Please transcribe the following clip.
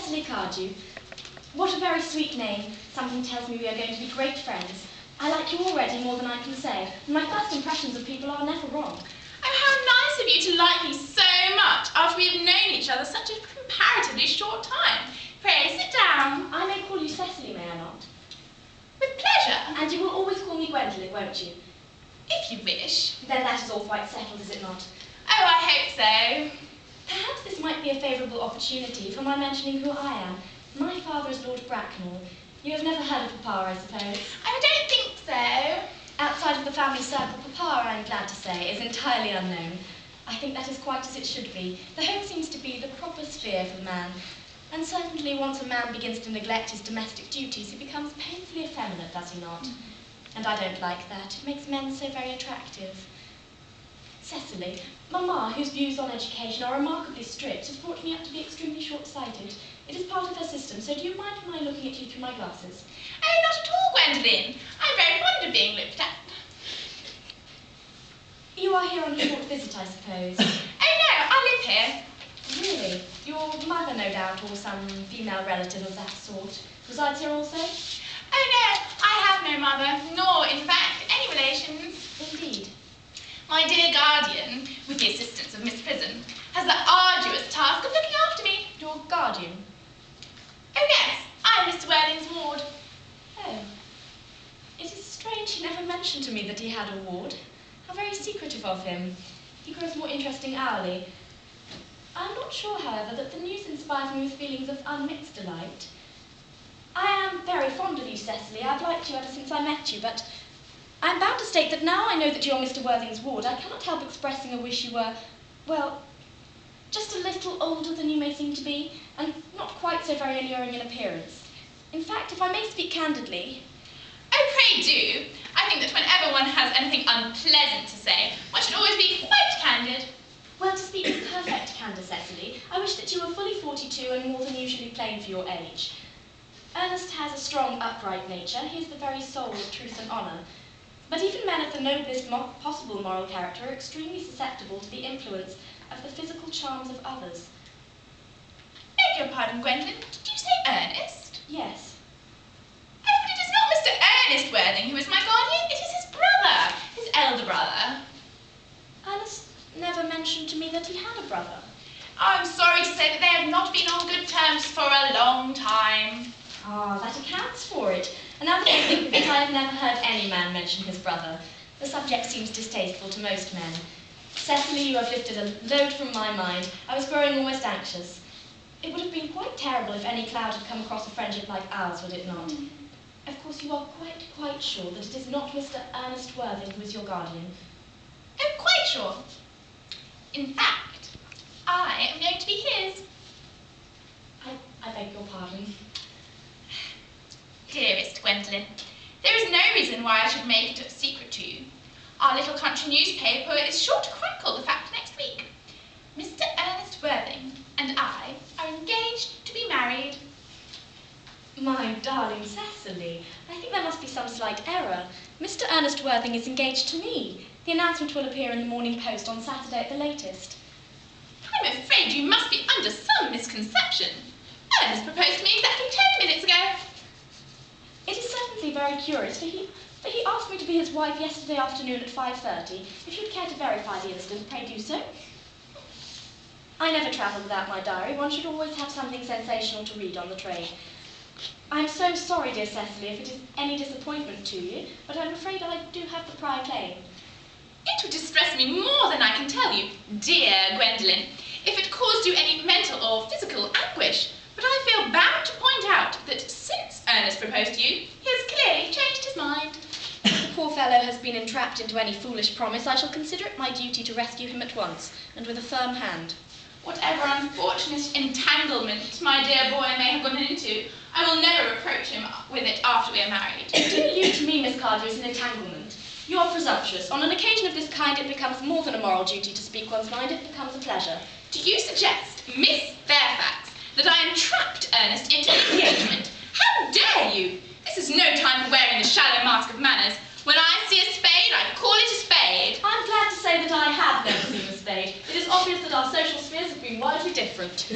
Cecily Cardew. What a very sweet name. Something tells me we are going to be great friends. I like you already more than I can say, and my first impressions of people are never wrong. Oh, how nice of you to like me so much after we have known each other such a comparatively short time. Pray, sit down. I may call you Cecily, may I not? With pleasure. And you will always call me Gwendolyn, won't you? If you wish. Then that is all quite settled, is it not? Oh, I hope so. Perhaps this might be a favourable opportunity for my mentioning who I am. My father is Lord Bracknell. You have never heard of Papa, I suppose? I don't think so. Outside of the family circle, Papa, I'm glad to say, is entirely unknown. I think that is quite as it should be. The home seems to be the proper sphere for the man. And certainly once a man begins to neglect his domestic duties, he becomes painfully effeminate, does he not? And I don't like that. It makes men so very attractive. Cecily, Mamma, whose views on education are remarkably strict, has brought me up to be extremely short-sighted. It is part of her system, so do you mind when I'm looking at you through my glasses? Oh, not at all, Gwendolyn. I'm very fond of being looked at. You are here on a short visit, I suppose? Oh, no, I live here. Really? Your mother, no doubt, or some female relative of that sort, resides here also? Oh, no, I have no mother, nor, in fact, any relations. Indeed. My dear guardian, with the assistance of Miss Prison, has the arduous task of looking after me. Your guardian? Oh, yes, I'm Mr. Worthing's ward. Oh. It is strange he never mentioned to me that he had a ward. How very secretive of him. He grows more interesting hourly. I am not sure, however, that the news inspires me with feelings of unmixed delight. I am very fond of you, Cecily. I've liked you ever since I met you, but I'm bound to state that now I know that you're Mr. Worthing's ward, I cannot help expressing a wish you were, well, just a little older than you may seem to be, and not quite so very alluring in appearance. In fact, if I may speak candidly... Oh, pray do. I think that whenever one has anything unpleasant to say, one should always be quite candid. Well, to speak with perfect candour, Cecily, I wish that you were fully 42 and more than usually plain for your age. Ernest has a strong, upright nature. He is the very soul of truth and honour. But even men of the noblest possible moral character are extremely susceptible to the influence of the physical charms of others. Beg your pardon, Gwendolyn, did you say Ernest? Yes. Oh, but it is not Mr. Earnest Worthing who is my guardian, it is his brother, his elder brother. Ernest never mentioned to me that he had a brother. I'm sorry to say that they have not been on good terms for a long time. Ah, that accounts for it. And now that I think of it, I have never heard any man mention his brother. The subject seems distasteful to most men. Cecily, you have lifted a load from my mind. I was growing almost anxious. It would have been quite terrible if any cloud had come across a friendship like ours, would it not? Of course, you are quite sure that it is not Mr. Ernest Worthing who is your guardian? Oh, quite sure. In fact, I am going to be his. I beg your pardon. Dearest Gwendolyn, there is no reason why I should make it a secret to you. Our little country newspaper is sure to chronicle the fact next week. Mr. Ernest Worthing and I are engaged to be married. My darling Cecily, I think there must be some slight error. Mr. Ernest Worthing is engaged to me. The announcement will appear in the Morning Post on Saturday at the latest. I'm afraid you must be under some misconception. Ernest proposed to me exactly 10 minutes ago. It is certainly very curious, for he asked me to be his wife yesterday afternoon at 5:30. If you'd care to verify the incident, pray do so. I never travel without my diary. One should always have something sensational to read on the train. I'm so sorry, dear Cecily, if it is any disappointment to you, but I'm afraid I do have the prior claim. It would distress me more than I can tell you, dear Gwendolyn, if it caused you any mental or physical anguish. But I feel bound to point out that since Ernest proposed to you, he has clearly changed his mind. If the poor fellow has been entrapped into any foolish promise, I shall consider it my duty to rescue him at once, and with a firm hand. Whatever unfortunate entanglement my dear boy may have gone into, I will never reproach him with it after we are married. Do you to me, Miss Cardew, is an entanglement? You are presumptuous. On an occasion of this kind, it becomes more than a moral duty to speak one's mind. It becomes a pleasure. Do you suggest, Miss Fairfax, that I entrapped Ernest into an engagement? How dare you? This is no time for wearing the shallow mask of manners. When I see a spade, I call it a spade. I'm glad to say that I have never seen a spade. It is obvious that our social spheres have been widely different.